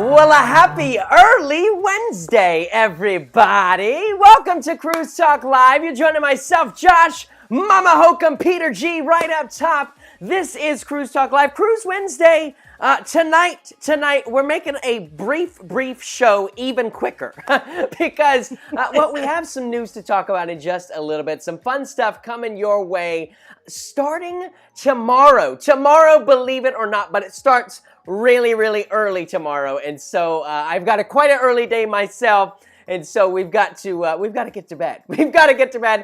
Well, a happy early Wednesday, everybody. Welcome to Cruise Talk Live. You're joining myself, Josh, Mama Hocum, Peter G, right up top. This is Cruise Talk Live, Cruise Wednesday. Tonight, we're making a brief show even quicker because, we have some news to talk about in just a little bit. Some fun stuff coming your way starting tomorrow. Tomorrow, believe it or not, but it starts really early tomorrow, and so I've got quite an early day myself, and so we've got to get to bed. We've got to get to bed.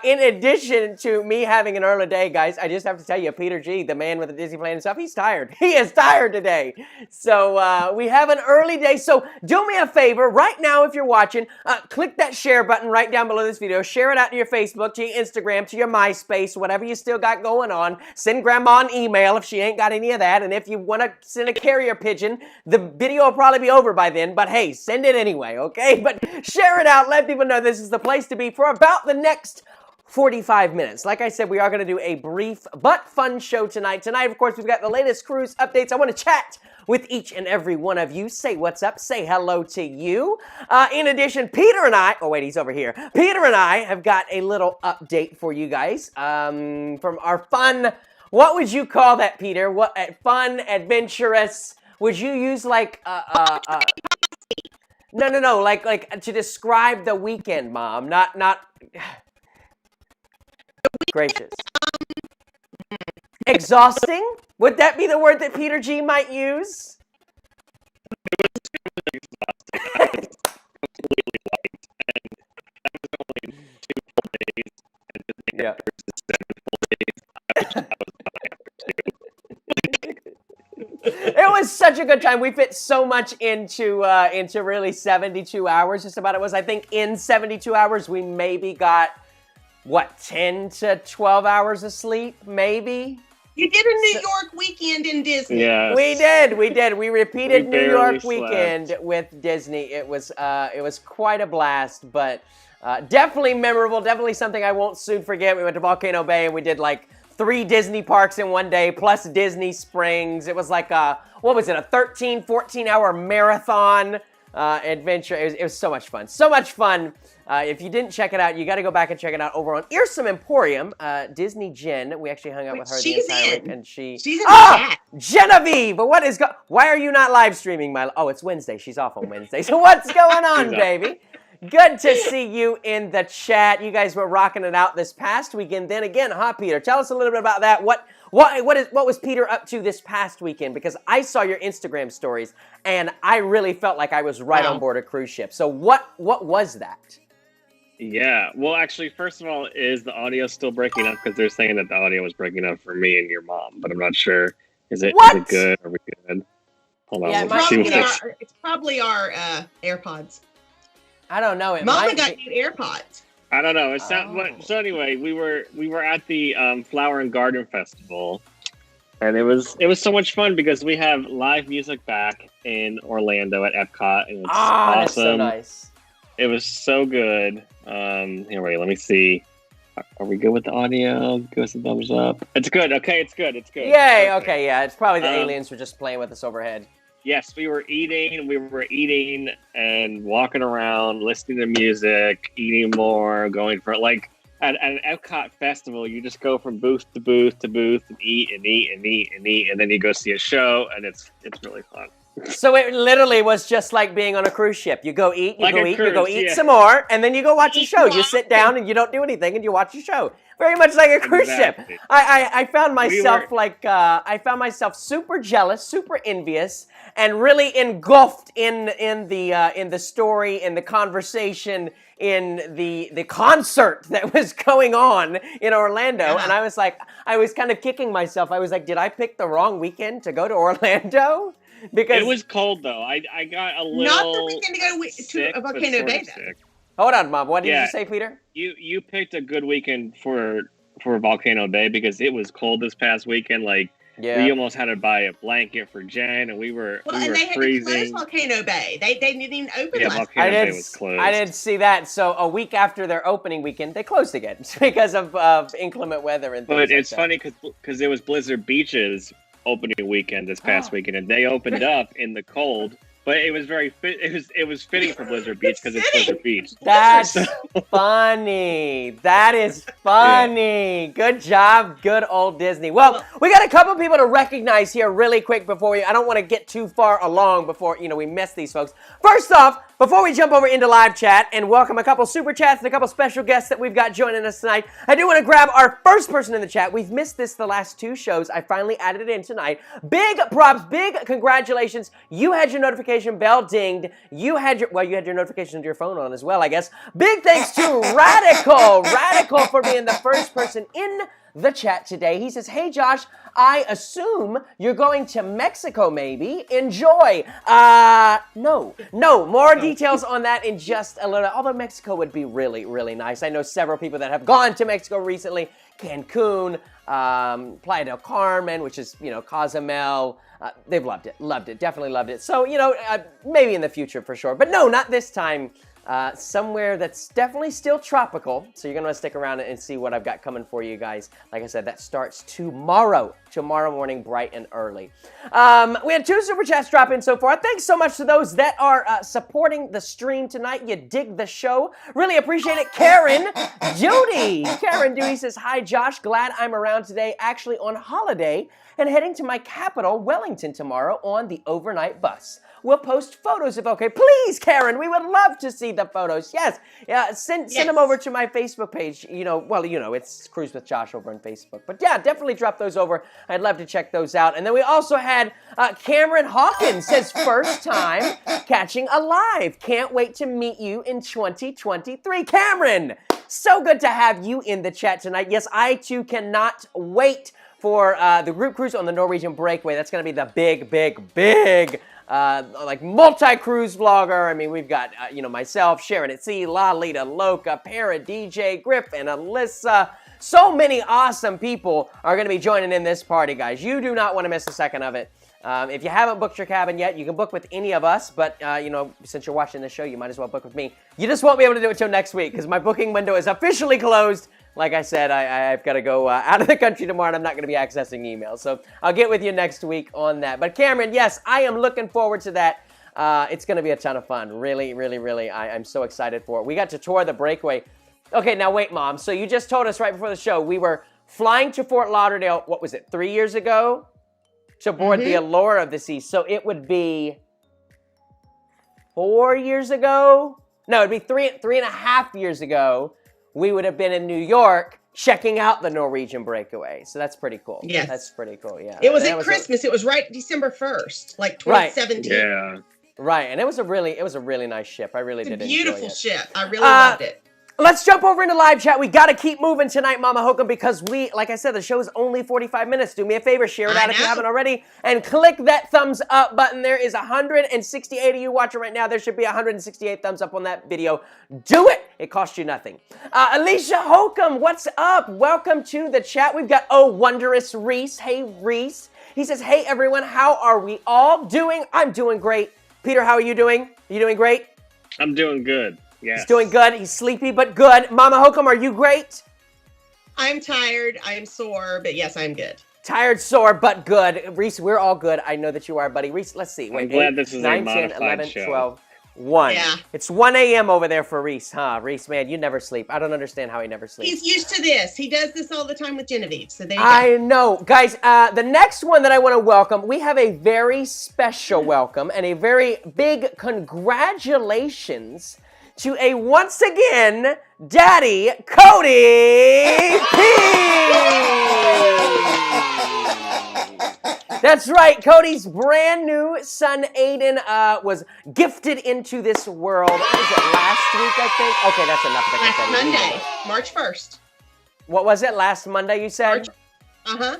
In addition to me having an early day, guys, I just have to tell you, Peter G, the man with the Disney plan and stuff, he's tired. He is tired today. So we have an early day. So do me a favor right now, if you're watching, click that share button right down below this video. Share it out to your Facebook, to your Instagram, to your MySpace, whatever you still got going on. Send Grandma an email if she ain't got any of that. And if you want to send a carrier pigeon, the video will probably be over by then. But hey, send it anyway, okay? But share it out. Let people know this is the place to be for about the next 45 minutes. Like I said, we are going to do a brief but fun show tonight. Tonight, of course, we've got the latest cruise updates. I want to chat with each and every one of you. Say what's up. Say hello to you. In addition, Peter and I, oh wait, he's over here. Peter and I have got a little update for you guys from our fun, what would you call that, Peter? What fun, adventurous, would you use like No, like to describe the weekend, Mom, not gracious. Exhausting? Would that be the word that Peter G might use? Yeah. It was such a good time. We fit so much into really 72 hours. Just about it was. I think in 72 hours we maybe got what 10 to 12 hours of sleep, maybe. You did a New York weekend in Disney. Yeah, we did. We repeated New York weekend with Disney. It was quite a blast, but definitely memorable. Definitely something I won't soon forget. We went to Volcano Bay and we did like 3 Disney parks in one day, plus Disney Springs. It was like a 13, 14-hour marathon adventure. It was so much fun. So much fun. If you didn't check it out, you got to go back and check it out over on Earsome Emporium. Disney Jen, we actually hung out with her the entire week, and she's in the chat. Genevieve, but why are you not live streaming it's Wednesday. She's off on Wednesday. So what's going on, baby? Good to see you in the chat. You guys were rocking it out this past weekend. Then again, Peter? Tell us a little bit about that. What was Peter up to this past weekend? Because I saw your Instagram stories, and I really felt like I was right on board a cruise ship. So what was that? Yeah, well, actually, first of all, is the audio still breaking up? Because they're saying that the audio was breaking up for me and your mom, but I'm not sure. Is it good? Are we good? Hold on. Yeah, it's probably our AirPods. I don't know. Mama got new AirPods. I don't know. So anyway, we were at the Flower and Garden Festival, and it was so much fun because we have live music back in Orlando at Epcot, and it's awesome. That's so nice. It was so good. Here, wait, let me see. Are we good with the audio? Give us a thumbs up. It's good. Okay, it's good. It's good. Yay. Perfect. Okay, yeah. It's probably the aliens were just playing with us overhead. Yes, we were eating and walking around, listening to music, eating more, going for like at an Epcot festival, you just go from booth to booth to booth and eat, and then you go see a show, and it's really fun. So it literally was just like being on a cruise ship. You go eat, you go eat some more, and then you go watch a show. You sit down and you don't do anything, and you watch a show. Very much like a cruise ship. I found myself super jealous, super envious, and really engulfed in the story, in the conversation, in the concert that was going on in Orlando. Yeah. And I was kind of kicking myself. I was like, did I pick the wrong weekend to go to Orlando? Because it was cold though. I got a little not the weekend to go to Volcano Bay. Hold on, Mom. What did you say, Peter? You picked a good weekend for Volcano Bay because it was cold this past weekend. Like we almost had to buy a blanket for Jen, and we were they freezing. Had to close Volcano Bay. They didn't even open. Yeah, Volcano Bay was closed. I didn't see that. So a week after their opening weekend, they closed again because of inclement weather and things. But it's funny because it was Blizzard Beach's opening weekend this past weekend, and they opened up in the cold but it was it was fitting for Blizzard Beach because it's Blizzard Beach. That's funny. That is funny. Yeah. Good job. Good old Disney. Well, we got a couple people to recognize here really quick before I don't want to get too far along before, we miss these folks. First off, before we jump over into live chat and welcome a couple super chats and a couple special guests that we've got joining us tonight, I do want to grab our first person in the chat. We've missed this the last 2 shows. I finally added it in tonight. Big props, big congratulations. You had your notification bell dinged. You had your notifications on your phone on as well, I guess. Big thanks to Radical for being the first person in the chat today. He says, hey Josh, I assume you're going to Mexico maybe. Enjoy. No. More details on that in just a little. Although Mexico would be really, really nice. I know several people that have gone to Mexico recently. Cancun, Playa del Carmen, which is, Cozumel. They've loved it, definitely loved it. So, maybe in the future for sure. But no, not this time. Somewhere that's definitely still tropical. So you're going to stick around and see what I've got coming for you guys. Like I said, that starts tomorrow morning, bright and early. We had 2 super chats drop in so far. Thanks so much to those that are supporting the stream tonight. You dig the show. Really appreciate it. Karen Judy says, hi Josh, glad I'm around today. Actually on holiday and heading to my capital, Wellington, tomorrow on the overnight bus. We'll post photos if okay. Please, Karen, we would love to see the photos. Yes. Yeah, send them over to my Facebook page. It's Cruise with Josh over on Facebook. But yeah, definitely drop those over. I'd love to check those out. And then we also had Cameron Hawkins says, first time catching a live. Can't wait to meet you in 2023. Cameron, so good to have you in the chat tonight. Yes, I too cannot wait for the group cruise on the Norwegian Breakaway. That's going to be the big multi-cruise vlogger. I mean, we've got, myself, Sharon at Sea, Lalita, Loca, Para, DJ, Griff, and Alyssa. So many awesome people are going to be joining in this party, guys. You do not want to miss a second of it. If you haven't booked your cabin yet, you can book with any of us. But, since you're watching this show, you might as well book with me. You just won't be able to do it till next week because my booking window is officially closed. Like I said, I've got to go out of the country tomorrow, and I'm not going to be accessing emails. So I'll get with you next week on that. But Cameron, yes, I am looking forward to that. It's going to be a ton of fun. Really, really, really, I'm so excited for it. We got to tour the Breakaway. Okay, now wait, Mom. So you just told us right before the show we were flying to Fort Lauderdale, what was it, 3 years ago? To board the Allure of the Seas. So it would be 4 years ago? No, it'd be three and a half years ago. We would have been in New York checking out the Norwegian Breakaway. So that's pretty cool. Yes. That's pretty cool, yeah. It was at Christmas. It was right December 1st, like 2017. Right. Yeah. Right, and it was a really nice ship. I really did enjoy it. It's a beautiful ship. I really loved it. Let's jump over into live chat. We got to keep moving tonight, Mama Hocum, because like I said, the show is only 45 minutes. Do me a favor, share it out if you haven't already, and click that thumbs up button. There is 168 of you watching right now. There should be 168 thumbs up on that video. Do it. It costs you nothing. Alicia Hocum, what's up? Welcome to the chat. We've got Wondrous Reese. Hey, Reese. He says, hey, everyone, how are we all doing? I'm doing great. Peter, how are you doing? Are you doing great? I'm doing good. Yes. He's doing good. He's sleepy, but good. Mama Hocum, are you great? I'm tired. I am sore, but yes, I'm good. Tired, sore, but good. Reese, we're all good. I know that you are, buddy. Reese, let's see. I'm glad this is 9, a 10, 11, show. 12, 1. Yeah. It's 1 a.m. over there for Reese, huh? Reese, man, you never sleep. I don't understand how he never sleeps. He's used to this. He does this all the time with Genevieve, so there you go. I know. Guys, the next one that I want to welcome, we have a very special welcome and a very big congratulations to a once again Daddy Cody P. That's right, Cody's brand new son Aiden was gifted into this world. What was it, last week, I think? Okay, that's enough of that. Last Monday, March 1st. What was it, last Monday you said?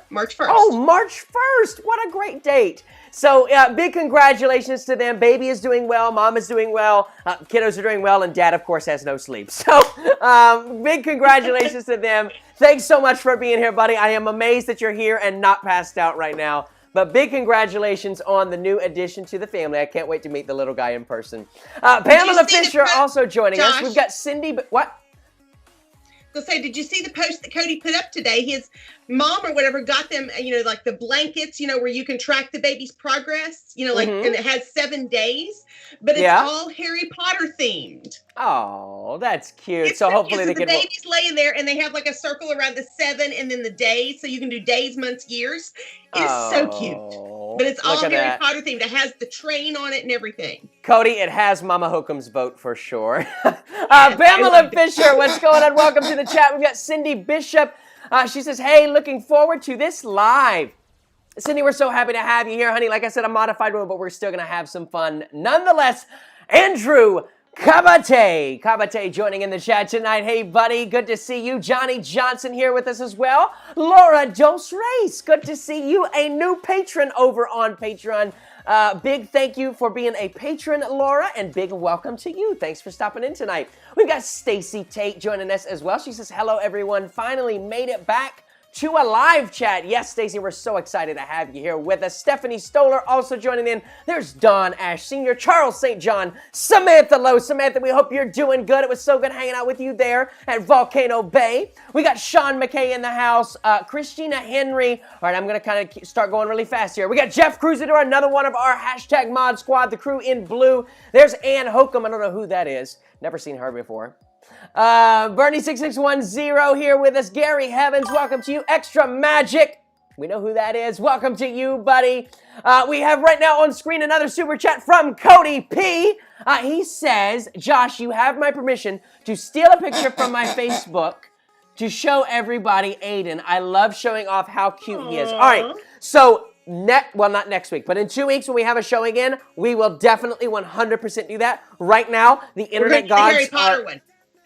March 1st. Oh, March 1st. What a great date. So, big congratulations to them. Baby is doing well. Mom is doing well. Kiddos are doing well. And Dad, of course, has no sleep. So, big congratulations to them. Thanks so much for being here, buddy. I am amazed that you're here and not passed out right now. But big congratulations on the new addition to the family. I can't wait to meet the little guy in person. Pamela Fisher also joining us. We've got Cindy. What? gonna say, did you see the post that Cody put up today? His mom or whatever got them, like the blankets, where you can track the baby's progress, and it has 7 days, but it's all Harry Potter themed. Oh, that's cute. It's so hopefully they the can. baby's laying there, and they have like a circle around the 7 and then the days, so you can do days, months, years. It is so cute, but it's all Harry Potter themed. It has the train on it and everything. Cody, it has Mama Hocum's boat for sure. Pamela Fisher, what's going on? Welcome to the chat. We've got Cindy Bishop. She says, hey, looking forward to this live. Cindy, we're so happy to have you here, honey. Like I said, a modified one, but we're still going to have some fun. Nonetheless, Andrew Kabate joining in the chat tonight. Hey, buddy, good to see you. Johnny Johnson here with us as well. Laura Dos Reis, good to see you. A new patron over on Patreon. Big thank you for being a patron, Laura, and big welcome to you. Thanks for stopping in tonight. We've got Stacy Tate joining us as well. She says, hello, everyone. Finally made it back to a live chat. Yes, Stacy, we're so excited to have you here with us. Stephanie Stoller also joining in. There's Don Ash Sr., Charles St. John, Samantha Lowe. Samantha, we hope you're doing good. It was so good hanging out with you there at Volcano Bay. We got Sean McKay in the house, Christina Henry. All right, I'm going to kind of start going really fast here. We got Jeff Cruzador, another one of our hashtag mod squad, the crew in blue. There's Ann Hocum. I don't know who that is. Never seen her before. Bernie6610 here with us. Gary Heavens, welcome to you. Extra Magic, we know who that is. Welcome to you, buddy. We have right now on screen another super chat from Cody P. He says, Josh, you have my permission to steal a picture from my Facebook to show everybody Aiden. I love showing off how cute he is. All right, so not next week, but in 2 weeks when we have a show again, we will definitely 100% do that. Right now, the internet gods are...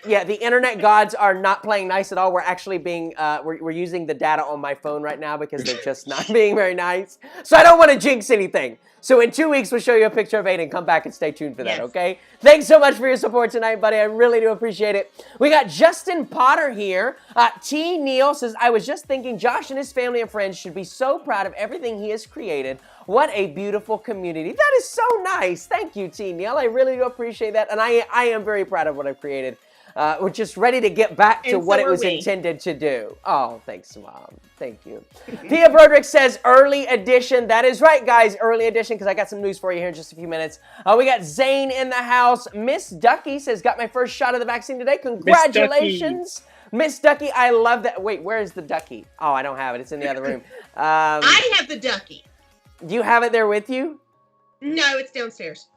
Yeah, the internet gods are not playing nice at all. We're actually being, we're using the data on my phone right now because they're just not being very nice. So I don't want to jinx anything. So in 2 weeks, we'll show you a picture of Aiden. Come back and stay tuned for that, okay? Thanks so much for your support tonight, buddy. I really do appreciate it. We got Justin Potter here. T. Neal says, I was just thinking Josh and his family and friends should be so proud of everything he has created. What a beautiful community. That is so nice. Thank you, T. Neal. I really do appreciate that. And I am very proud of what I've created. We're just ready to get back to what it was intended to do. Oh, thanks, Mom. Thank you. Pia Broderick says early edition. That is right, guys. Early edition, because I got some news for you here in just a few minutes. We got Zane in the house. Miss Ducky says, got my first shot of the vaccine today. Congratulations. Miss Ducky, I love that. Wait, where is the ducky? Oh, I don't have it. It's in the other room. I have the ducky. Do you have it there with you? No, it's downstairs.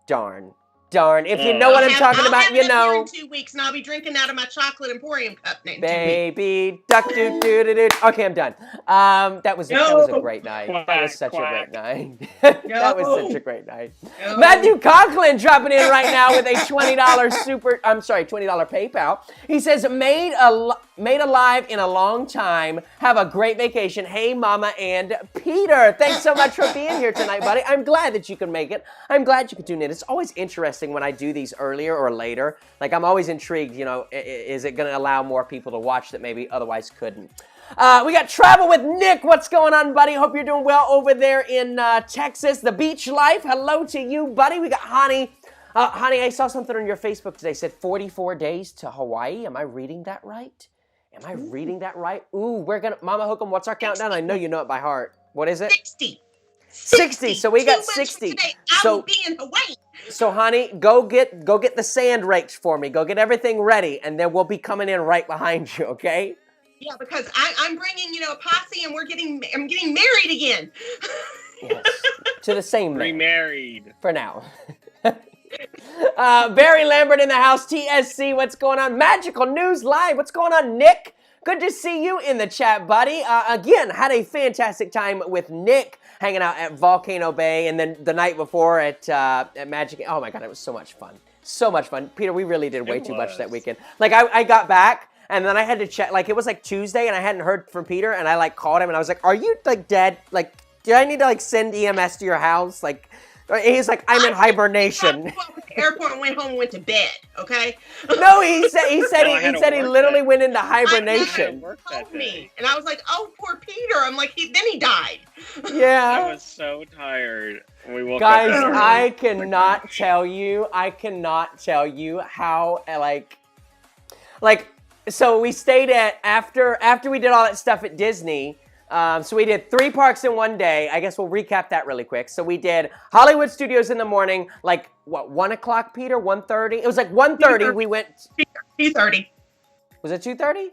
Darn. If you know what I'm talking about, you know. In 2 weeks, and I'll be drinking out of my chocolate Emporium cup next Baby duck doo doo doo doo. Okay, I'm done. That was a great night. That was such a great night. That was such a great night. Matthew Conklin dropping in right now with a $20 $20 PayPal. He says, made alive in a long time. Have a great vacation. Hey, Mama and Peter. Thanks so much for being here tonight, buddy. I'm glad that you can make it. I'm glad you could tune in. It's always interesting when I do these earlier or later. Like, I'm always intrigued, is it going to allow more people to watch that maybe otherwise couldn't? We got Travel with Nick. What's going on, buddy? Hope you're doing well over there in Texas. The Beach Life. Hello to you, buddy. We got Hani. Hani, I saw something on your Facebook today. It said 44 days to Hawaii. Am I reading that right? Ooh, we're going to... Mama Hocum, what's our countdown? I know you know it by heart. What is it? 60. So we got 60. Today, I will be in Hawaii. So, honey, go get the sand rakes for me. Go get everything ready, and then we'll be coming in right behind you, okay? Yeah, because I'm bringing, a posse, and I'm getting married again. Yes, to the same man. Remarried. For now. Barry Lambert in the house. TSC, what's going on? Magical News Live. What's going on, Nick? Good to see you in the chat, buddy. Again, had a fantastic time with Nick hanging out at Volcano Bay, and then the night before at Magic. Oh my God, it was so much fun. So much fun. Peter, we really did way too much that weekend. Like, I got back, and then I had to check. Like, it was like Tuesday, and I hadn't heard from Peter, and I called him, and I was like, are you dead? Like, do I need to send EMS to your house? Like, he's like, I'm in hibernation. I went to the airport and went home and went to bed. Okay. No, he said he literally went into hibernation. And I was like, oh, poor Peter. I'm like, then he died. Yeah. I was so tired. We woke Guys, up I cannot tell you how So we stayed at after we did all that stuff at Disney. So we did 3 parks in one day. I guess we'll recap that really quick. So we did Hollywood Studios in the morning, like what, 1 o'clock, Peter? 1:30? It was like 1:30. We went 2:30. Was it 2:30?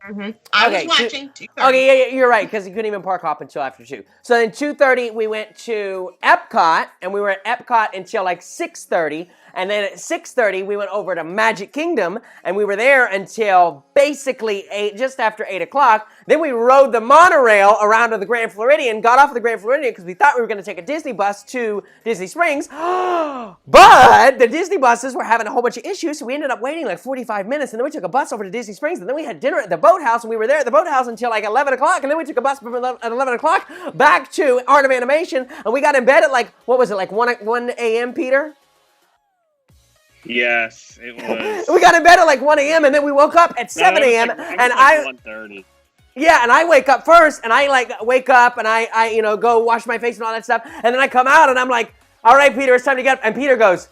Mm-hmm. I was watching. 2:30. Okay, yeah, you're right, because you couldn't even park hop until after 2. So then 2:30, we went to Epcot, and we were at Epcot until like 6:30. And then at 6:30, we went over to Magic Kingdom, and we were there until basically just after 8 o'clock. Then we rode the monorail around to the Grand Floridian, got off of the Grand Floridian because we thought we were going to take a Disney bus to Disney Springs. But the Disney buses were having a whole bunch of issues, so we ended up waiting like 45 minutes, and then we took a bus over to Disney Springs, and then we had dinner at the boathouse, and we were there at the boathouse until like 11 o'clock, and then we took a bus at 11 o'clock back to Art of Animation, and we got in bed at like, what was it, like 1 a.m., Peter? Yes, it was. We got in bed at like 1 a.m. and then we woke up at 7 a.m. and I 1:30. Yeah, and I wake up first, and I like wake up and I go wash my face and all that stuff, and then I come out and I'm like, all right, Peter, it's time to get up. And Peter goes,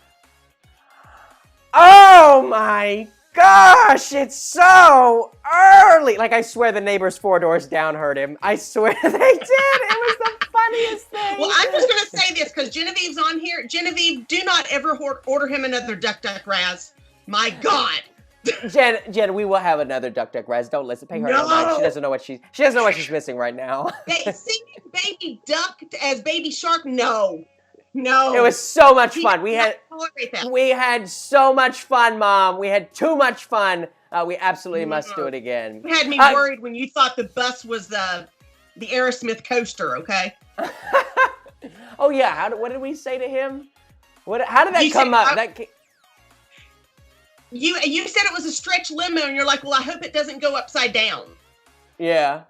oh my gosh, it's so early. Like, I swear the neighbors 4 doors down heard him. I swear they did. It was the funniest thing. Well, I'm just going to say this because Genevieve's on here. Genevieve, do not ever order him another Duck Duck Raz. My God. Jen, we will have another Duck Duck Raz. Don't listen. Pay her no mind. She doesn't know what she's missing right now. Singing Baby Duck as Baby Shark? No. No. It was so much fun. We had so much fun, Mom. We had too much fun. We absolutely must do it again. You had me worried when you thought the bus was the Aerosmith coaster, okay? Oh, yeah. What did we say to him? How did that come up? You said it was a stretch limo, and you're like, well, I hope it doesn't go upside down. Yeah.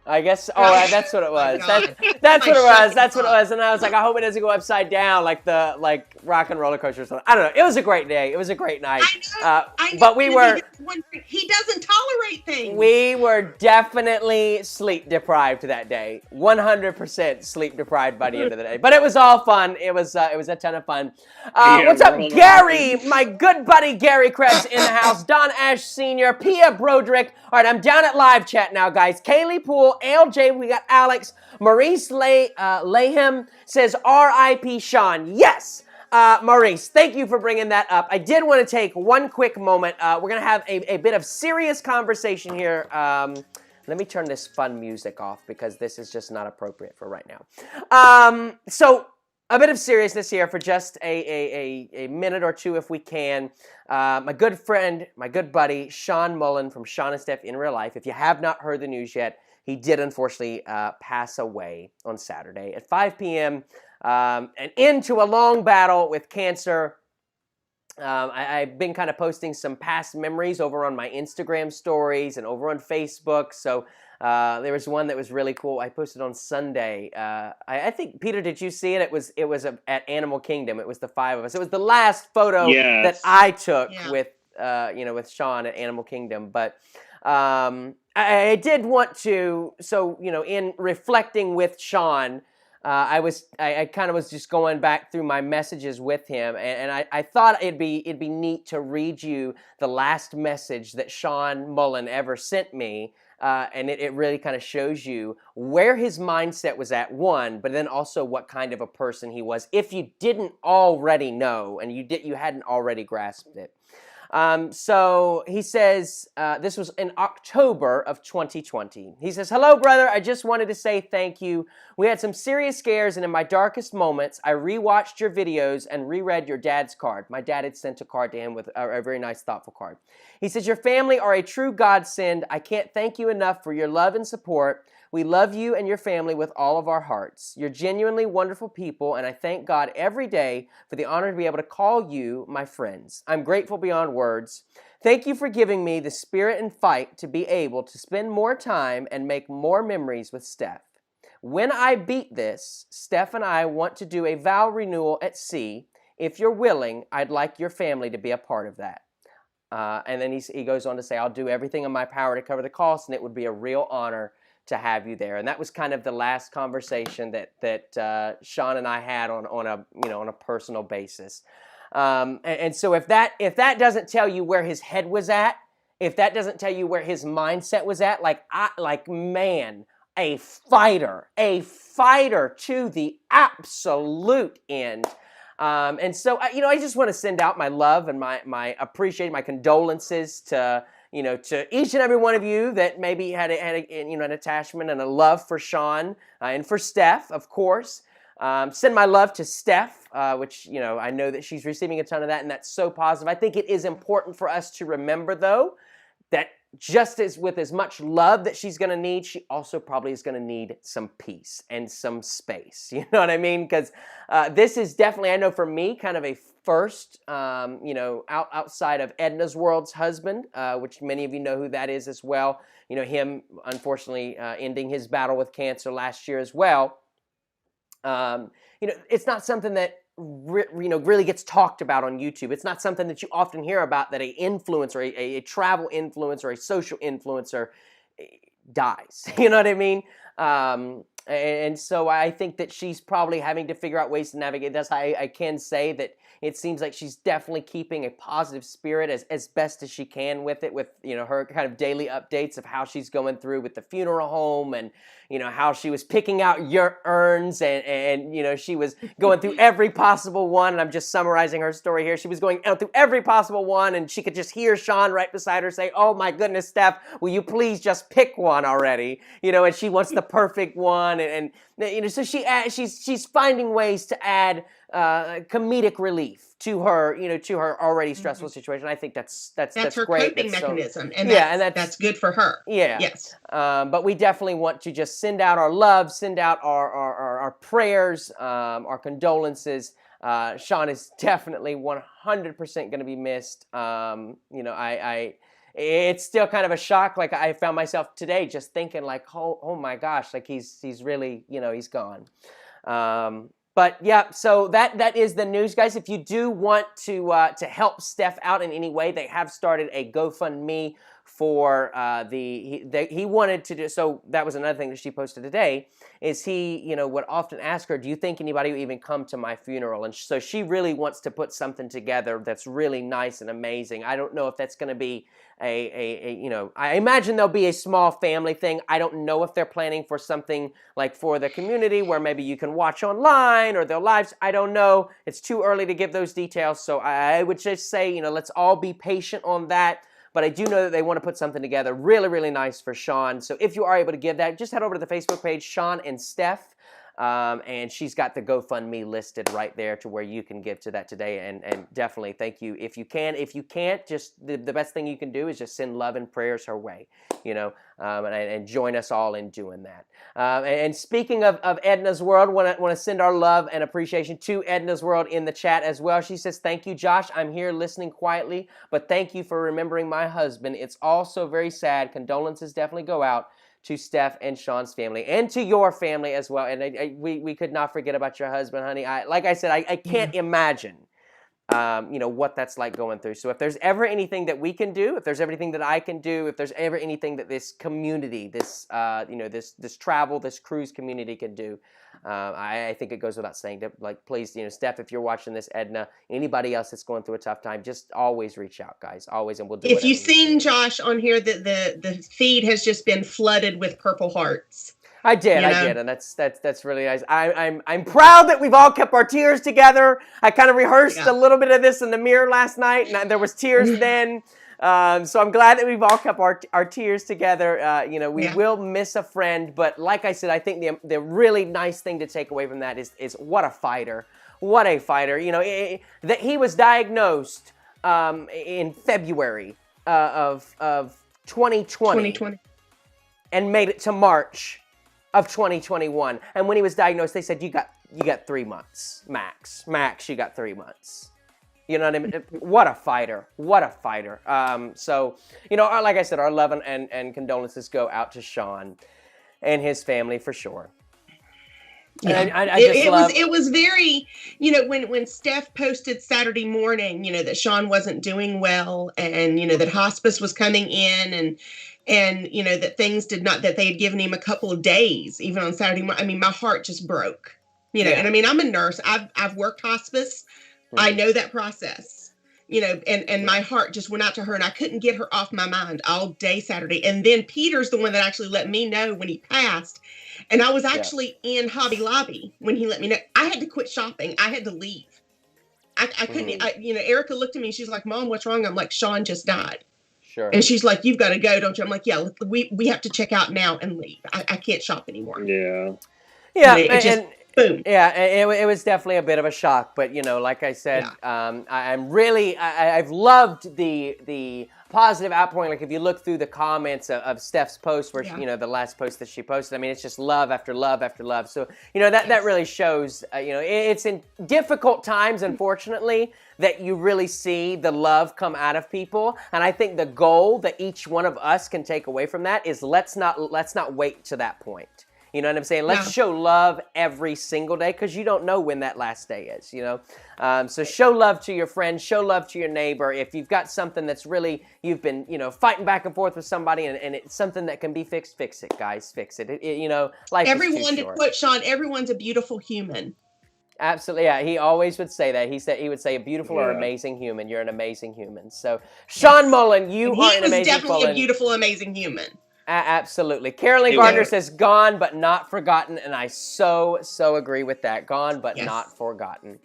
I guess, that's what it was. That's what it was. That's what it was. And I was like, I hope it doesn't go upside down like the rock and roller coaster or something. I don't know. It was a great day. It was a great night. I know. But we were... He doesn't tolerate things. We were definitely sleep deprived that day. 100% sleep deprived by the end of the day. But it was all fun. It was a ton of fun. What's up, Gary? My good buddy Gary Krebs in the house. Don Ash Sr., Pia Broderick. All right, I'm down at live chat now, guys. Kaylee Poole, LJ, we got Alex. Maurice Layhem says R.I.P. Sean. Yes, Maurice, thank you for bringing that up. I did want to take one quick moment. We're going to have a bit of serious conversation here. Let me turn this fun music off because this is just not appropriate for right now. So a bit of seriousness here for just a minute or two if we can. My good friend, my good buddy, Sean Mullen from Sean and Steph in Real Life. If you have not heard the news yet, he did unfortunately pass away on Saturday at 5 p.m. And into a long battle with cancer. I've been kind of posting some past memories over on my Instagram stories and over on Facebook. So there was one that was really cool. I posted on Sunday. I think, Peter, did you see it? It was at Animal Kingdom. It was the 5 of us. It was the last photo that I took with Sean at Animal Kingdom. But I did want to, in reflecting with Sean, I kind of was just going back through my messages with him, and I thought it'd be neat to read you the last message that Sean Mullen ever sent me, and it really kind of shows you where his mindset was at, one, but then also what kind of a person he was, if you didn't already know and you hadn't already grasped it. So he says, this was in October of 2020. He says, hello, brother. I just wanted to say thank you. We had some serious scares, and in my darkest moments, I rewatched your videos and reread your dad's card. My dad had sent a card to him with a very nice, thoughtful card. He says, your family are a true godsend. I can't thank you enough for your love and support. We love you and your family with all of our hearts. You're genuinely wonderful people, and I thank God every day for the honor to be able to call you my friends. I'm grateful beyond words. Thank you for giving me the spirit and fight to be able to spend more time and make more memories with Steph. When I beat this, Steph and I want to do a vow renewal at sea. If you're willing, I'd like your family to be a part of that. And then he goes on to say, I'll do everything in my power to cover the cost, and it would be a real honor to have you there. And that was kind of the last conversation that Sean and I had on a personal basis. And so if that doesn't tell you where his head was at if that doesn't tell you where his mindset was at, man, a fighter to the absolute end. And so, I just want to send out my love and my appreciation, my condolences to each and every one of you that maybe had an attachment and a love for Sean and for Steph, of course. Send my love to Steph, which, I know that she's receiving a ton of that, and that's so positive. I think it is important for us to remember, though, that just as with as much love that she's going to need, she also probably is going to need some peace and some space. You know what I mean? Because this is definitely, I know for me, kind of a first, outside of Edna's World's husband, which many of you know who that is as well. Him, unfortunately, ending his battle with cancer last year as well. It's not something that really gets talked about on YouTube. It's not something that you often hear about, that a influencer, a travel influencer, a social influencer dies. You know what I mean? And so I think that she's probably having to figure out ways to navigate this. I can say that it seems like she's definitely keeping a positive spirit as best as she can with it, with her kind of daily updates of how she's going through with the funeral home, and how she was picking out your urns, and she was going through every possible one. And I'm just summarizing her story here. She was going out through every possible one, and she could just hear Sean right beside her say, "Oh my goodness, Steph, will you please just pick one already?" And she wants the perfect one, and so she's finding ways to add comedic relief to her already stressful situation. I think that's her great. coping mechanism, and that's good for her. Yeah. Yes. But we definitely want to just send out our love, send out our prayers, our condolences. Sean is definitely 100% going to be missed. It's still kind of a shock. Like, I found myself today just thinking, like, oh my gosh, like he's really, he's gone. But yeah, so that is the news, guys. If you do want to help Steph out in any way, they have started a GoFundMe for he wanted to do. So that was another thing that she posted today, is he would often ask her, "Do you think anybody will even come to my funeral?" And so she really wants to put something together that's really nice and amazing. I don't know if that's going to be I imagine there'll be a small family thing. I don't know if they're planning for something like for the community where maybe you can watch online or their lives. I don't know. It's too early to give those details. So I would just say, let's all be patient on that. But I do know that they want to put something together really, really nice for Sean. So if you are able to give that, just head over to the Facebook page, Sean and Steph. And she's got the GoFundMe listed right there to where you can give to that today. And definitely thank you if you can. If you can't, just the best thing you can do is just send love and prayers her way, and join us all in doing that. And speaking of Edna's World, want to send our love and appreciation to Edna's World in the chat as well. She says, "Thank you, Josh. I'm here listening quietly, but thank you for remembering my husband. It's also very sad. Condolences definitely go out to Steph and Sean's family, and to your family as well." And we could not forget about your husband, honey. Like I said, I can't imagine, what that's like going through. So if there's ever anything that we can do, if there's everything that I can do, if there's ever anything that this community, this travel, this cruise community can do, I think it goes without saying that, like, please, Steph, if you're watching this, Edna, anybody else that's going through a tough time, just always reach out, guys. Always, and we'll do it. If you've seen Josh on here, the feed has just been flooded with purple hearts. I did, and that's really nice. I'm proud that we've all kept our tears together. I kind of rehearsed a little bit of this in the mirror last night, and there was tears then. So I'm glad that we've all kept our tears together. We will miss a friend, but like I said, I think the really nice thing to take away from that is what a fighter. What a fighter. That he was diagnosed in February of 2020 and made it to March of 2021. And when he was diagnosed, they said, you got 3 months max. You got 3 months. You know what I mean? What a fighter. What a fighter. So, like I said, our love and condolences go out to Sean and his family for sure. Yeah. It was very, when Steph posted Saturday morning, that Sean wasn't doing well, and, that hospice was coming in, and that things that they had given him a couple of days, even on Saturday morning. I mean, my heart just broke, and I mean, I'm a nurse. I've worked hospice. I know that process. and my heart just went out to her, and I couldn't get her off my mind all day Saturday. And then Peter's the one that actually let me know when he passed. And I was actually in Hobby Lobby when he let me know. I had to quit shopping. I had to leave. I couldn't, Erica looked at me, she's like, Mom, what's wrong? I'm like, Sean just died. Sure. And she's like, you've got to go, don't you? I'm like, yeah, we have to check out now and leave. I can't shop anymore. Yeah. Yeah. It just, boom. Yeah, it was definitely a bit of a shock, but like I said, I've loved the positive outpouring. Like if you look through the comments of Steph's post, where the last post that she posted, I mean, it's just love after love after love. So that really shows. It's in difficult times, unfortunately, that you really see the love come out of people. And I think the goal that each one of us can take away from that is let's not wait to that point. You know what I'm saying? Let's show love every single day, because you don't know when that last day is, So show love to your friends, show love to your neighbor. If you've got something that's really, you've been, fighting back and forth with somebody and it's something that can be fixed, fix it, guys, fix it. Life everyone, is too short. To quote Sean, everyone's a beautiful human. Absolutely, yeah. He always would say that. He would say, a beautiful or amazing human. You're an amazing human. So, Sean Mullen, you are an amazing He was definitely Mullen. a beautiful, amazing human. Absolutely. Carolyn Gardner says, gone but not forgotten, and I so agree with that. Gone but not forgotten.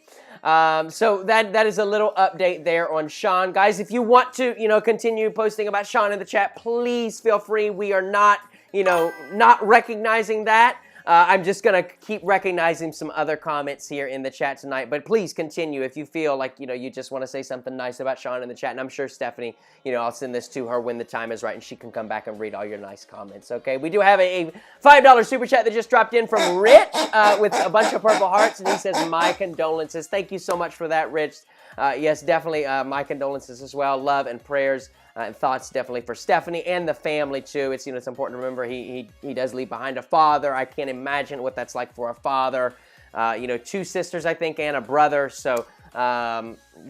So that is a little update there on Sean. Guys, if you want to, continue posting about Sean in the chat, please feel free. We are not, not recognizing that. I'm just going to keep recognizing some other comments here in the chat tonight. But please continue if you feel like, you just want to say something nice about Sean in the chat. And I'm sure Stephanie, I'll send this to her when the time is right and she can come back and read all your nice comments, okay? We do have a $5 super chat that just dropped in from Rich with a bunch of purple hearts. And he says, my condolences. Thank you so much for that, Rich. Yes, definitely my condolences as well. Love and prayers. And thoughts definitely for Stephanie and the family too. It's it's important to remember he does leave behind a father. I can't imagine what that's like for a father. 2 sisters I think and a brother. So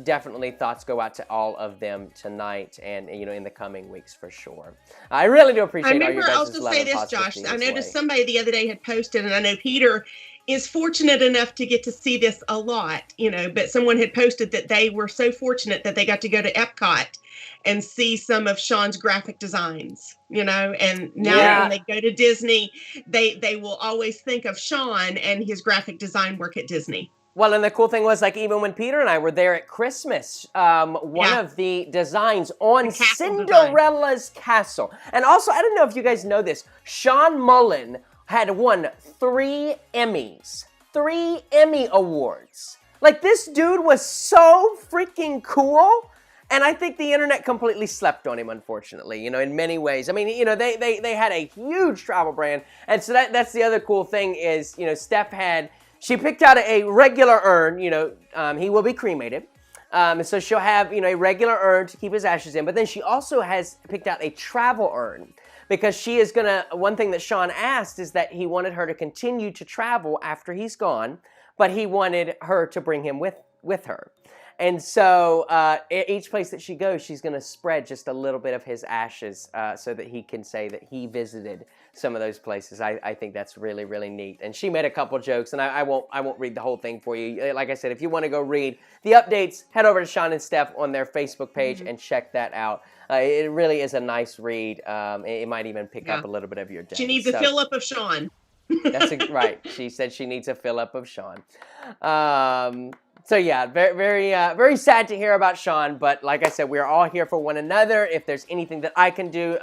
definitely thoughts go out to all of them tonight and in the coming weeks for sure. I really do appreciate all your guys' love and positivity. Josh. I noticed somebody the other day had posted, and I know Peter is fortunate enough to get to see this a lot. But someone had posted that they were so fortunate that they got to go to Epcot and see some of Sean's graphic designs, and now when they go to Disney, they will always think of Sean and his graphic design work at Disney. Well, and the cool thing was, like, even when Peter and I were there at Christmas, one of the designs on Cinderella's castle. And also, I don't know if you guys know this, Sean Mullen had won 3 Emmys. 3 Emmy Awards. Like, this dude was so freaking cool. And I think the internet completely slept on him, unfortunately, in many ways. I mean, they had a huge travel brand. And so that's the other cool thing is, Steph she picked out a regular urn, he will be cremated. And so she'll have, a regular urn to keep his ashes in. But then she also has picked out a travel urn because she is one thing that Sean asked is that he wanted her to continue to travel after he's gone, but he wanted her to bring him with her. And so each place that she goes, she's going to spread just a little bit of his ashes so that he can say that he visited some of those places. I think that's really, really neat. And she made a couple jokes, and I won't read the whole thing for you. Like I said, if you want to go read the updates, head over to Sean and Steph on their Facebook page and check that out. It really is a nice read. It might even pick up a little bit of your day. She needs a fill-up of Sean. That's right. She said she needs a fill-up of Sean. So yeah, very, very sad to hear about Sean, but like I said, we're all here for one another. If there's anything that I can do,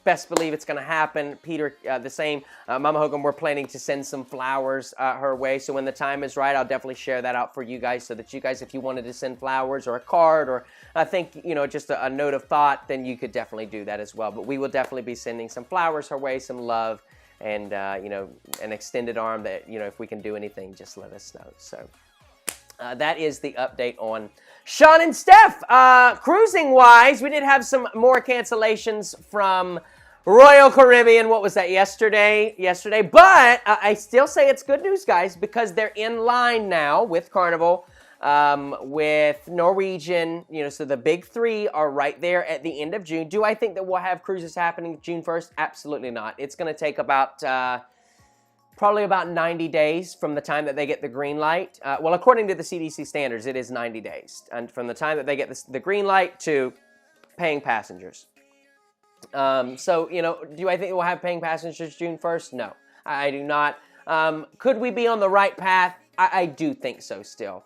best believe it's going to happen. Peter, the same. Mama Hocum, we're planning to send some flowers her way, so when the time is right, I'll definitely share that out for you guys, so that you guys, if you wanted to send flowers or a card or I think, just a note of thought, then you could definitely do that as well. But we will definitely be sending some flowers her way, some love, and, an extended arm that, if we can do anything, just let us know. So that is the update on Sean and Steph. Cruising-wise, we did have some more cancellations from Royal Caribbean. What was that, yesterday? But I still say it's good news, guys, because they're in line now with Carnival, with Norwegian, so the big 3 are right there at the end of June. Do I think that we'll have cruises happening June 1st? Absolutely not. It's going to take about probably about 90 days from the time that they get the green light. Well, according to the CDC standards, it is 90 days. And from the time that they get the green light to paying passengers. So, do I think we'll have paying passengers June 1st? No, I do not. Could we be on the right path? I do think so still.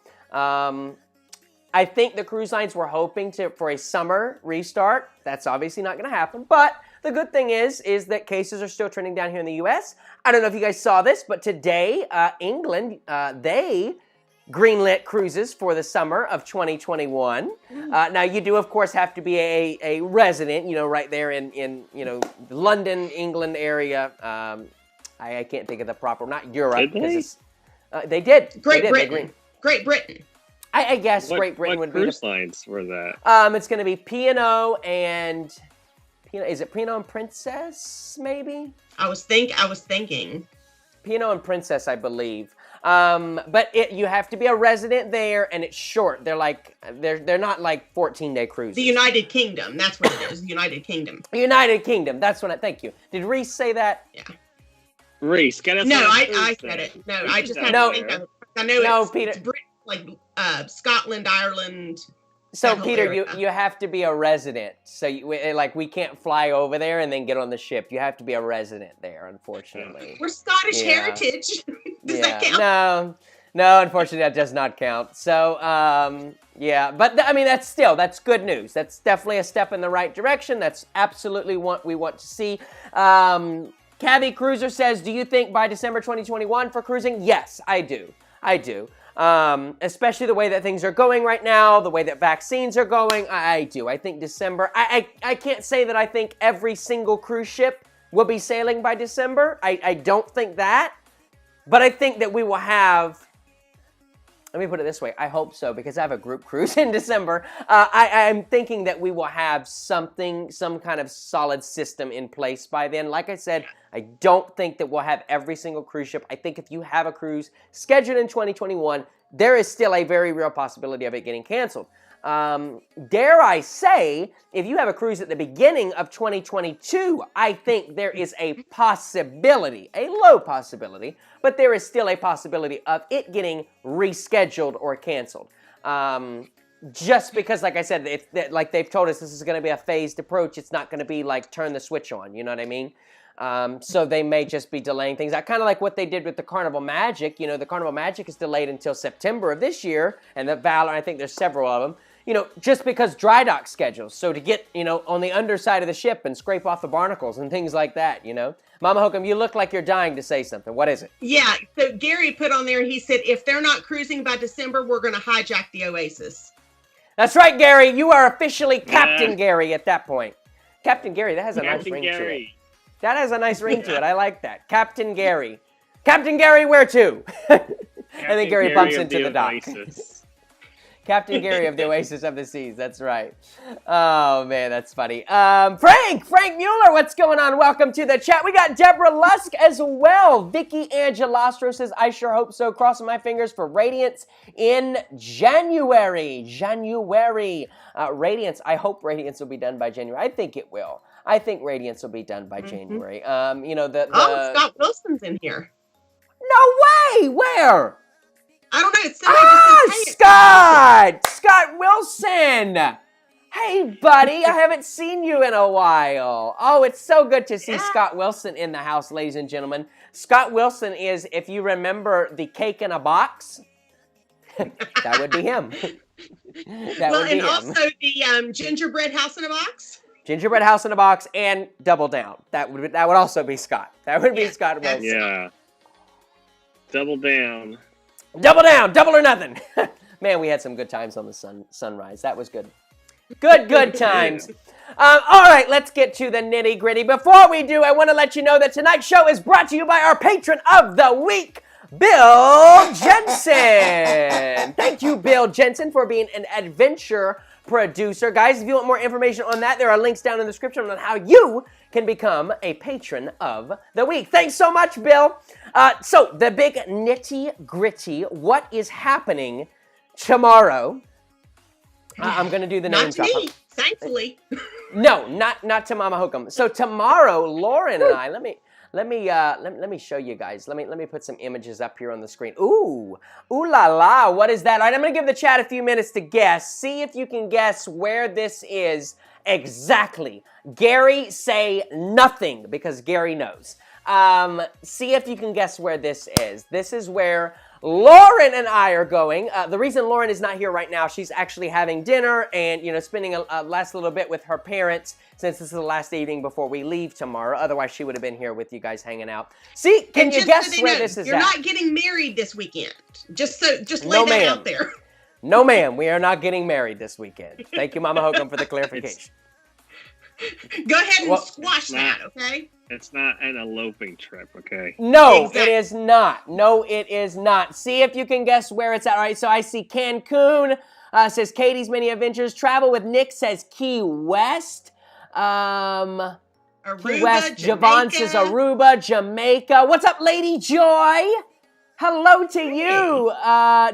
I think the cruise lines were hoping for a summer restart. That's obviously not going to happen. But the good thing is that cases are still trending down here in the U.S. I don't know if you guys saw this, but today, England, they greenlit cruises for the summer of 2021. Now, you do, of course, have to be a resident, right there in London, England area. I can't think of the proper, not Europe. Did they? They did. Great Britain. Great Britain. I guess Great Britain would be. What cruise lines were that? It's going to be P&O and is it P&O and Princess? Maybe. I was thinking. P&O and Princess, I believe. But you have to be a resident there, and it's short. They're not like 14-day cruises. The United Kingdom. That's what it is. The United Kingdom. United Kingdom. That's what thank you. Did Reese say that? Yeah. Reese, get us. No, I said it. No, I just had to think of it. I know Peter. It's Britain, like Scotland, Ireland. So Peter, you have to be a resident. So we can't fly over there and then get on the ship. You have to be a resident there, unfortunately. We're Scottish heritage. Does that count? No, unfortunately that does not count. So but that's good news. That's definitely a step in the right direction. That's absolutely what we want to see. Cabby Cruiser says, do you think by December 2021 for cruising? Yes, I do. Especially the way that things are going right now, the way that vaccines are going, I do. I think December, I can't say that I think every single cruise ship will be sailing by December. I don't think that. But I think that we will have, let me put it this way, I hope so, because I have a group cruise in December. I'm thinking that we will have some kind of solid system in place by then. Like I said, I don't think that we'll have every single cruise ship. I think if you have a cruise scheduled in 2021, there is still a very real possibility of it getting canceled. Dare I say, if you have a cruise at the beginning of 2022, I think there is a possibility, a low possibility, but there is still a possibility of it getting rescheduled or canceled. Just because, like I said, like they've told us this is going to be a phased approach. It's not going to be like turn the switch on, you know what I mean? So they may just be delaying things. Kind of like what they did with the Carnival Magic. The Carnival Magic is delayed until September of this year, and the Valor, I think there's several of them. Just because dry dock schedules. So to get, on the underside of the ship and scrape off the barnacles and things like that, Mama Hocum, you look like you're dying to say something. What is it? Yeah, so Gary put on there, he said, if they're not cruising by December, we're going to hijack the Oasis. That's right, Gary. You are officially Captain Gary at that point. Captain Gary, that has a nice ring to it. That has a nice ring to it. I like that. Captain Gary. Captain Gary, where to? And then Gary bumps into the dock. Captain Gary of the Oasis of the Seas. That's right. Oh, man, that's funny. Frank Mueller, what's going on? Welcome to the chat. We got Deborah Lusk as well. Vicky Angelastro says, I sure hope so. Crossing my fingers for Radiance in January. Radiance, I hope Radiance will be done by January. I think it will. I think Radiance will be done by January. Scott Wilson's in here. No way! Where? I don't know. It's Scott Wilson. Hey, buddy. I haven't seen you in a while. Oh, it's so good to see Scott Wilson in the house, ladies and gentlemen. Scott Wilson is, if you remember the cake in a box, that would be him. Also the gingerbread house in a box. Gingerbread house in a box and Double Down. That would also be Scott. That would be Scott Wilson. Yeah. Double Down. Double down, double or nothing. Man, we had some good times on the sunrise. That was good. Good times. All right, let's get to the nitty gritty. Before we do, I want to let you know that tonight's show is brought to you by our patron of the week, Bill Jensen. Thank you, Bill Jensen, for being an adventure producer. Guys, if you want more information on that, there are links down in the description on how you can become a patron of the week. Thanks so much, Bill. So the big nitty gritty, what is happening tomorrow? I'm going to do the name drop. Not to me, thankfully. No, not to Mama Hocum. So tomorrow, Lauren and I, let me show you guys. Let me put some images up here on the screen. Ooh la la, what is that? All right, I'm gonna give the chat a few minutes to guess. See if you can guess where this is exactly. Gary, say nothing because Gary knows. See if you can guess where this is. This is where Lauren and I are going. The reason Lauren is not here right now, she's actually having dinner and, spending a last little bit with her parents since this is the last evening before we leave tomorrow. Otherwise, she would have been here with you guys hanging out. See, can you guess so where this is You're at? not getting married this weekend. Just lay that out there. No, ma'am. We are not getting married this weekend. Thank you, Mama Hocum, for the clarification. Go ahead and squash that, okay? It's not an eloping trip, okay? No, exactly. It is not. No, it is not. See if you can guess where it's at. All right, so I see Cancun, says Katie's Mini Adventures. Travel with Nick says Key West. Aruba, Key West. Javon says Aruba, Jamaica. What's up, Lady Joy? Hello to you.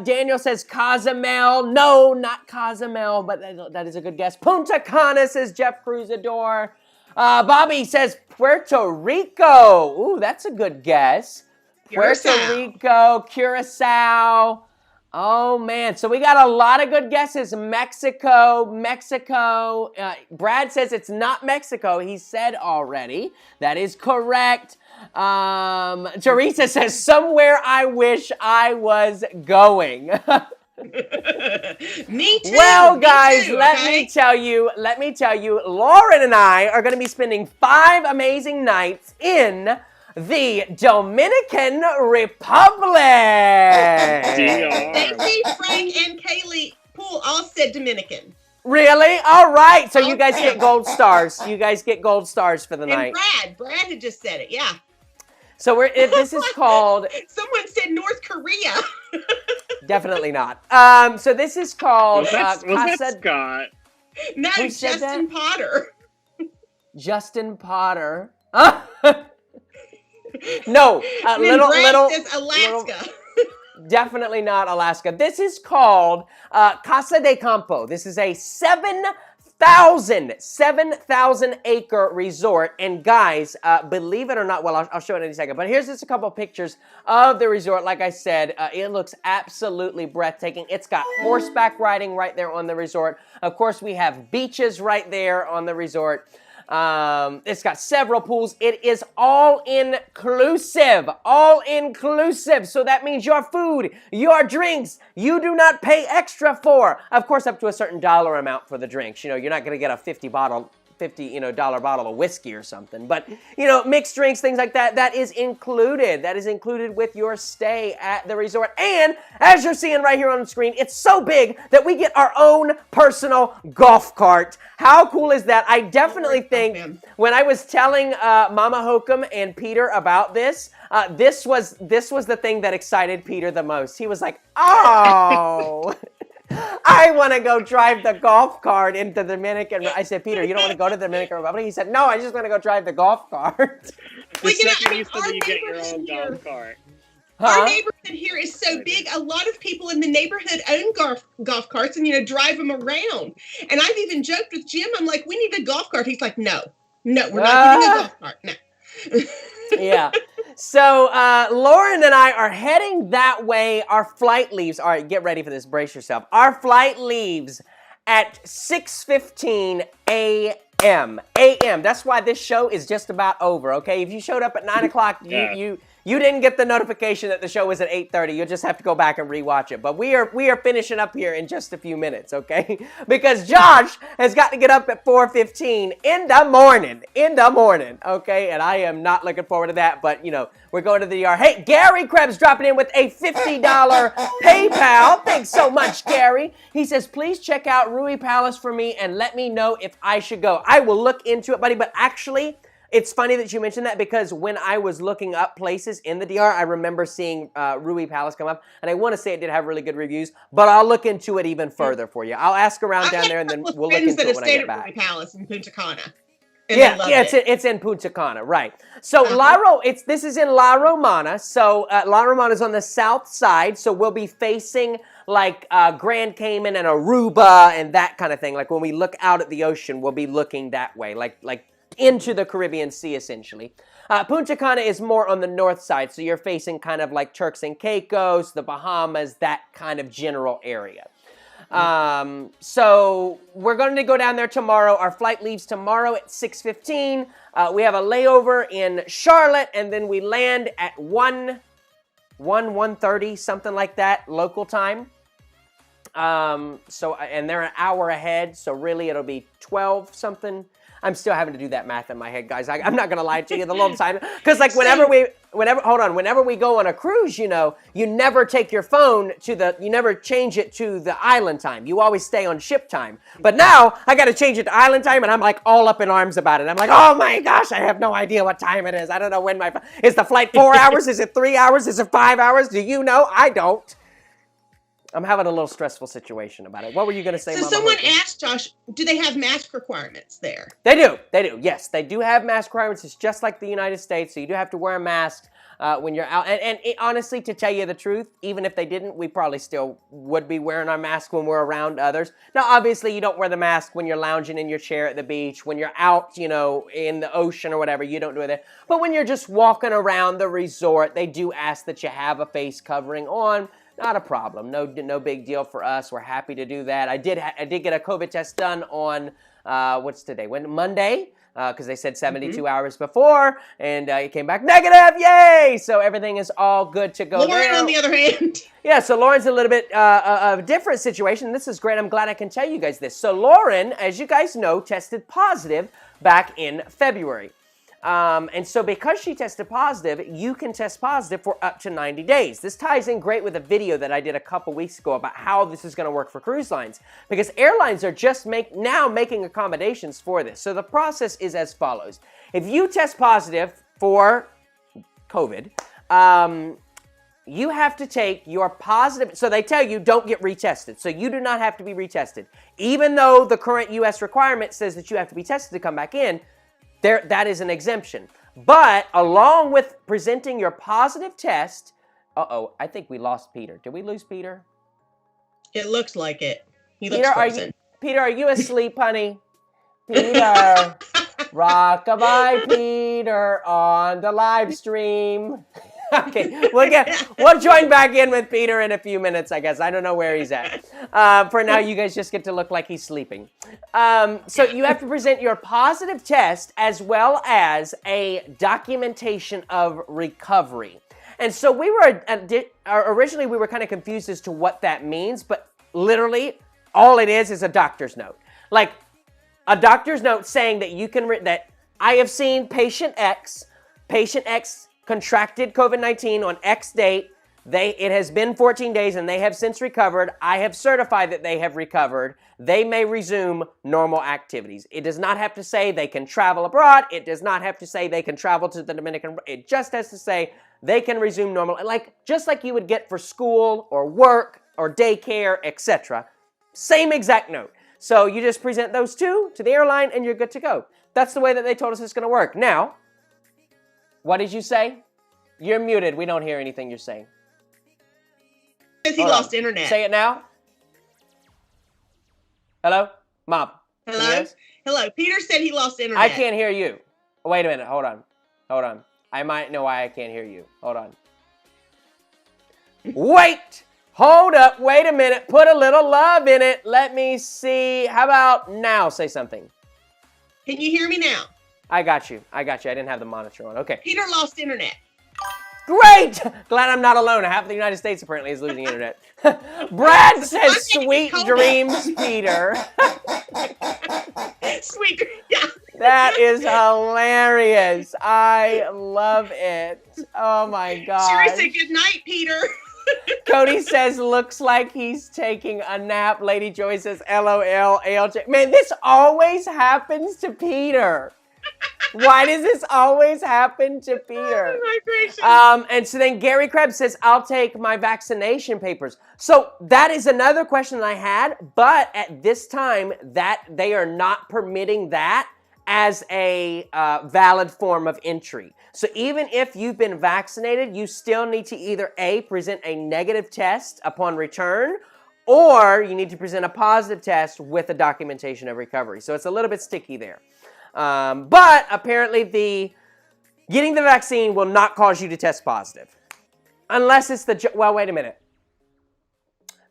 Daniel says Cozumel. No, not Cozumel, but that is a good guess. Punta Cana, says Jeff Cruzador. Bobby says Puerto Rico. Ooh, that's a good guess. Puerto Rico, Curacao. Oh, man. So we got a lot of good guesses. Mexico. Brad says it's not Mexico. He said already. That is correct. Teresa says, somewhere I wish I was going. Me too. Well, guys, let me tell you, Lauren and I are going to be spending 5 amazing nights in the Dominican Republic. Stacy, Frank, and Kaylee Poole all said Dominican. Really? All right. So you guys get gold stars. You guys get gold stars for the night. Brad had just said it. Yeah. So this is called. Someone said North Korea. Definitely not. So this is called was that Scott? No, Justin Potter. Justin Potter. No, little says Alaska. Definitely not Alaska. This is called Casa de Campo. This is a 7,000 acre resort. And guys, believe it or not, well, I'll show it in a second. But here's just a couple pictures of the resort. Like I said, it looks absolutely breathtaking. It's got horseback riding right there on the resort. Of course, we have beaches right there on the resort. It's got several pools. It is all inclusive. So that means your food, your drinks, you do not pay extra for. Of course, up to a certain dollar amount for the drinks. You're not going to get a $50 bottle of whiskey or something. But, mixed drinks, things like that, that is included. That is included with your stay at the resort. And as you're seeing right here on the screen, it's so big that we get our own personal golf cart. How cool is that? I definitely think when I was telling Mama Hocum and Peter about this, this was the thing that excited Peter the most. He was like, oh... I want to go drive the golf cart into the Dominican. I said, Peter, you don't want to go to the Dominican Republic? He said, no, I just want to go drive the golf cart. Well, you get your own golf cart. Our neighborhood here is so big. A lot of people in the neighborhood own golf carts and, drive them around. And I've even joked with Jim. I'm like, we need a golf cart. He's like, no, we're not getting a golf cart. No. Yeah. So Lauren and I are heading that way. Our flight leaves. All right, get ready for this. Brace yourself. Our flight leaves at 6:15 a.m. That's why this show is just about over, okay? If you showed up at 9 o'clock, you didn't get the notification that the show was at 8:30. You'll just have to go back and rewatch it. But we are finishing up here in just a few minutes, okay? Because Josh has got to get up at 4:15 in the morning, okay? And I am not looking forward to that, but, we're going to the DR. Hey, Gary Krebs dropping in with a $50 PayPal. Thanks so much, Gary. He says, please check out Rui Palace for me and let me know if I should go. I will look into it, buddy, but actually... It's funny that you mentioned that because when I was looking up places in the DR, I remember seeing Rui Palace come up, and I want to say it did have really good reviews, but I'll look into it even further for you. I'll ask around down there, and then we'll look into it when I get back. Rui Palace in Punta Cana. It's in Punta Cana, right. So this is in La Romana, so La Romana is on the south side, so we'll be facing like Grand Cayman and Aruba and that kind of thing. Like when we look out at the ocean, we'll be looking that way, like into the Caribbean Sea, essentially. Punta Cana is more on the north side, so you're facing kind of like Turks and Caicos, the Bahamas, that kind of general area. So we're going to go down there tomorrow. Our flight leaves tomorrow at 6:15. We have a layover in Charlotte, and then we land at 1:30, something like that, local time. And they're an hour ahead, so really it'll be 12 something. I'm still having to do that math in my head, guys. I'm not gonna lie to you, the little time, because like whenever we go on a cruise, you never take your phone you never change it to the island time. You always stay on ship time. But now I got to change it to island time, and I'm like all up in arms about it. I'm like, oh my gosh, I have no idea what time it is. I don't know when is the flight 4 hours? Is it 3 hours? Is it 5 hours? Do you know? I don't. I'm having a little stressful situation about it. What were you going to say, So Mama? someone asked Josh, do they have mask requirements there? They do. Yes, they do have mask requirements. It's just like the United States, so you do have to wear a mask when you're out. And honestly, to tell you the truth, even if they didn't, we probably still would be wearing our mask when we're around others. Now, obviously, you don't wear the mask when you're lounging in your chair at the beach. When you're out, in the ocean or whatever, you don't do it. But when you're just walking around the resort, they do ask that you have a face covering on. Not a problem. No big deal for us. We're happy to do that. I did get a COVID test done on what's today? Monday, because they said 72 hours before, and it came back negative. Yay! So everything is all good to go. Lauren, there. on the other hand. Yeah, so Lauren's a little bit of a different situation. This is great. I'm glad I can tell you guys this. So Lauren, as you guys know, tested positive back in February. And so because she tested positive, you can test positive for up to 90 days. This ties in great with a video that I did a couple weeks ago about how this is going to work for cruise lines, because airlines are just now making accommodations for this. So the process is as follows. If you test positive for COVID, you have to take your positive, so they tell you don't get retested. So you do not have to be retested. Even though the current U.S. requirement says that you have to be tested to come back in, that is an exemption. But along with presenting your positive test, I think we lost Peter. Did we lose Peter? It looks like it. He looks frozen. Peter, are you asleep, honey? Peter, rockabye Peter on the live stream. Okay, we'll join back in with Peter in a few minutes, I guess. I don't know where he's at. For now, you guys just get to look like he's sleeping. So you have to present your positive test as well as a documentation of recovery. And so we were, originally we were kind of confused as to what that means, but literally all it is a doctor's note. Like a doctor's note saying that you can, that I have seen patient X contracted COVID-19 on X date. It has been 14 days and they have since recovered. I have certified that they have recovered. They may resume normal activities. It does not have to say they can travel abroad. It does not have to say they can travel to the Dominican. It just has to say they can resume normal, just like you would get for school or work or daycare, etc. Same exact note. So you just present those two to the airline and you're good to go. That's the way that they told us it's going to work. Now, what did you say? You're muted. We don't hear anything you're saying. Because he lost internet. Say it now. Hello? Mom. Hello? Hello. Peter said he lost internet. I can't hear you. Wait a minute. Hold on. I might know why I can't hear you. Hold on. Wait! Hold up. Wait a minute. Put a little love in it. Let me see. How about now? Say something. Can you hear me now? I got you. I didn't have the monitor on. Okay. Peter lost internet. Great! Glad I'm not alone. Half the United States apparently is losing internet. Brad says, sweet dreams, Peter. Sweet dreams, yeah. That is hilarious. I love it. Oh my God. Sherry said good night, Peter. Cody says, looks like he's taking a nap. Lady Joy says, LOL, ALJ. Man, this always happens to Peter. Why does this always happen to Peter? Oh my gracious. And so then Gary Krebs says, I'll take my vaccination papers. So that is another question that I had, but at this time that they are not permitting that as a valid form of entry. So even if you've been vaccinated, you still need to either A, present a negative test upon return, or you need to present a positive test with a documentation of recovery. So it's a little bit sticky there. But apparently Getting the vaccine will not cause you to test positive. Unless it's well, wait a minute.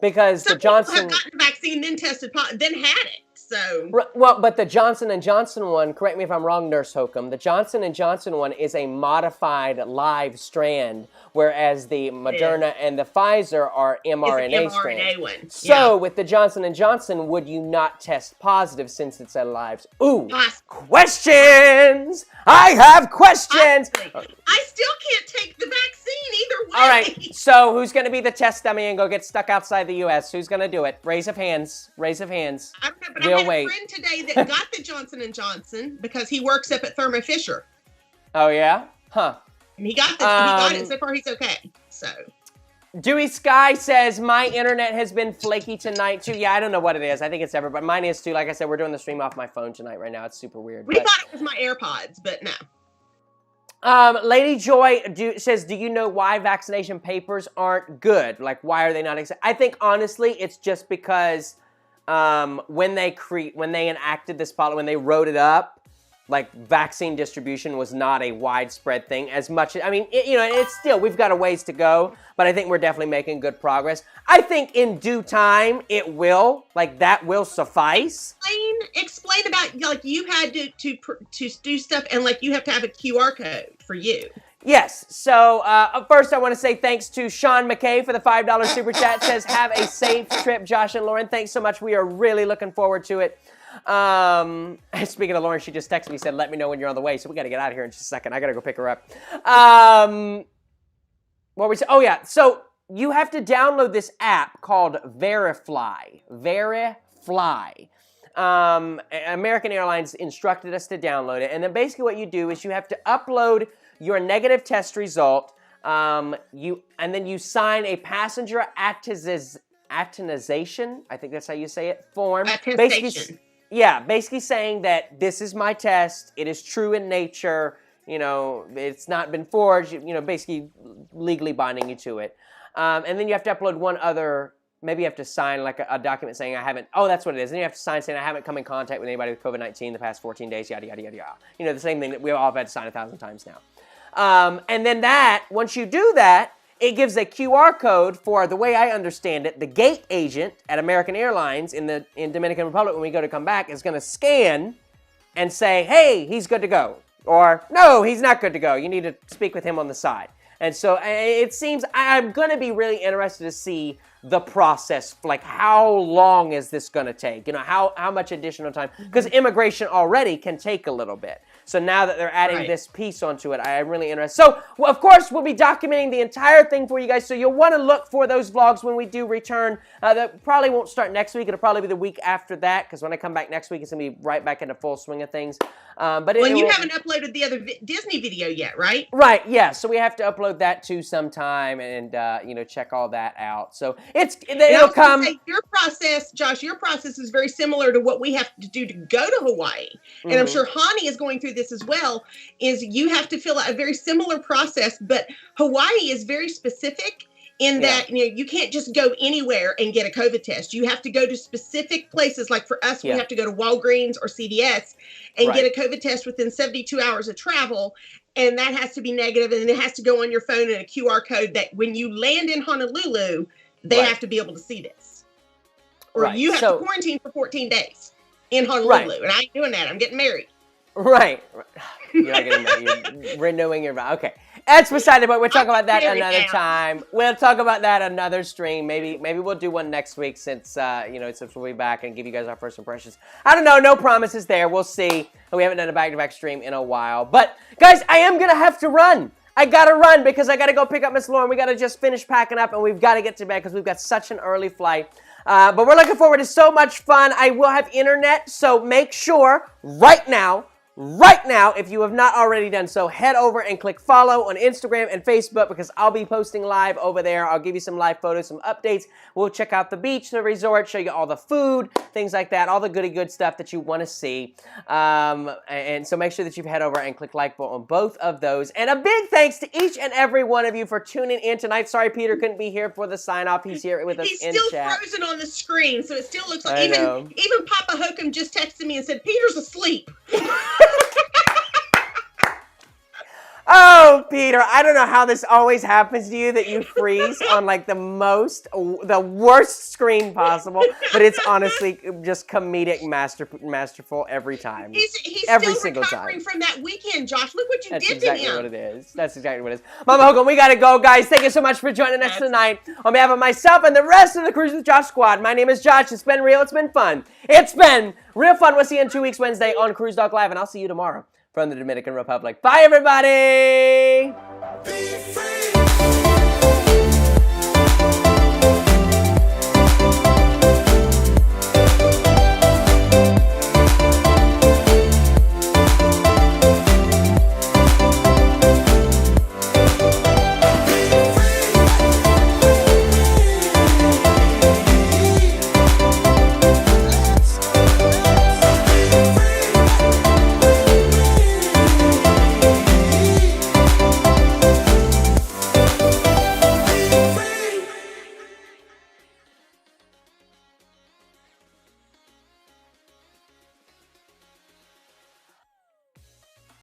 Because some the Johnson... people have gotten the vaccine, then tested positive, then had it. So Well, but the Johnson & Johnson one, correct me if I'm wrong, Nurse Hocum, the Johnson & Johnson one is a modified live strand, whereas the Moderna and the Pfizer are mRNA strands. One. So with the Johnson & Johnson, would you not test positive since it's a live... Ooh, questions! I have questions! I still can't take the vaccine either way. All right, so who's going to be the test dummy and go get stuck outside the U.S.? Who's going to do it? Raise of hands. Raise of hands. I don't know, but I had a friend today that got the Johnson & Johnson because he works up at Thermo Fisher. Oh, yeah? Huh. And he got it. So far, he's okay. So... Dewey Sky says, my internet has been flaky tonight, too. Yeah, I don't know what it is. I think it's everybody. Mine is, too. Like I said, we're doing the stream off my phone tonight right now. It's super weird. We thought it was my AirPods, but no. Lady Joy says, do you know why vaccination papers aren't good? Like, why are they not accepted? I think, honestly, it's just because when they enacted this policy, when they wrote it up, like, vaccine distribution was not a widespread thing as much as, I mean, it's still, we've got a ways to go, but I think we're definitely making good progress. I think in due time, it will, like, that will suffice. Explain about, like, you had to do stuff, and, like, you have to have a QR code for you. Yes. So, first I want to say thanks to Sean McKay for the $5 super chat. Says, have a safe trip, Josh and Lauren. Thanks so much. We are really looking forward to it. Speaking of Lauren, she just texted me, said, let me know when you're on the way. So we got to get out of here in just a second. I got to go pick her up. What were we saying? Oh, yeah. So you have to download this app called Verifly. Verifly. American Airlines instructed us to download it. And then basically what you do is you have to upload your negative test result. And then you sign a passenger attestation, I think that's how you say it, form. Attestation. Basically saying that this is my test, it is true in nature, it's not been forged, basically legally binding you to it. And then you have to upload one other, maybe you have to sign like a document saying that's what it is. Then you have to sign saying I haven't come in contact with anybody with COVID-19 the past 14 days, yada, yada, yada, yada. The same thing that we all have had to sign 1,000 times now. And then once you do that, it gives a QR code for, the way I understand it, the gate agent at American Airlines in Dominican Republic, when we go to come back, is going to scan and say, hey, he's good to go. Or, no, he's not good to go. You need to speak with him on the side. And so it seems, I'm going to be really interested to see the process, like how long is this going to take? How much additional time? Because immigration already can take a little bit. So now that they're adding this piece onto it, I'm really interested. So, of course, we'll be documenting the entire thing for you guys. So you'll want to look for those vlogs when we do return. That probably won't start next week. It'll probably be the week after that, because when I come back next week, it's going to be right back into full swing of things. But you haven't uploaded the other Disney video yet, right? Right, yeah. So we have to upload that too sometime and, check all that out. So it'll come. Your process, Josh, your process is very similar to what we have to do to go to Hawaii. And I'm sure Hani is going through this as well, is you have to fill out a very similar process, but Hawaii is very specific in that you can't just go anywhere and get a COVID test. You have to go to specific places. Like for us, we have to go to Walgreens or CVS and get a COVID test within 72 hours of travel. And that has to be negative, and it has to go on your phone in a QR code that when you land in Honolulu, they have to be able to see this. Or you have to quarantine for 14 days in Honolulu. And I ain't doing that. I'm getting married. Right. You're not getting married. You're renewing your vow. Okay. That's beside the point. We'll talk about that another time. We'll talk about that another stream. Maybe we'll do one next week since since we'll be back and give you guys our first impressions. I don't know. No promises there. We'll see. We haven't done a back-to-back stream in a while. But guys, I am gonna have to run. I gotta run because I gotta go pick up Miss Lauren. We gotta just finish packing up and we've got to get to bed because we've got such an early flight. But we're looking forward to so much fun. I will have internet, so make sure right now, if you have not already done so, head over and click follow on Instagram and Facebook because I'll be posting live over there. I'll give you some live photos, some updates. We'll check out the beach, the resort, show you all the food, things like that, all the goody good stuff that you want to see. And so make sure that you head over and click like on both of those. And a big thanks to each and every one of you for tuning in tonight. Sorry Peter couldn't be here for the sign off. He's here with us in chat. He's still frozen on the screen, so it still looks like even Papa Hocum just texted me and said, Peter's asleep. Oh, Peter, I don't know how this always happens to you, that you freeze on like the worst screen possible, but it's honestly just comedic, masterful every time. He's every still single recovering time. from that weekend, Josh. Look what you That's did exactly to him. what it is. That's exactly what it is. Mama Hocum, we gotta go, guys. Thank you so much for joining us tonight. On behalf of myself and the rest of the Cruise with Josh squad, my name is Josh. It's been real. It's been fun. It's been real fun. We'll see you in 2 weeks, Wednesday on Cruise Talk Live, and I'll see you tomorrow from the Dominican Republic. Bye, everybody. Be free.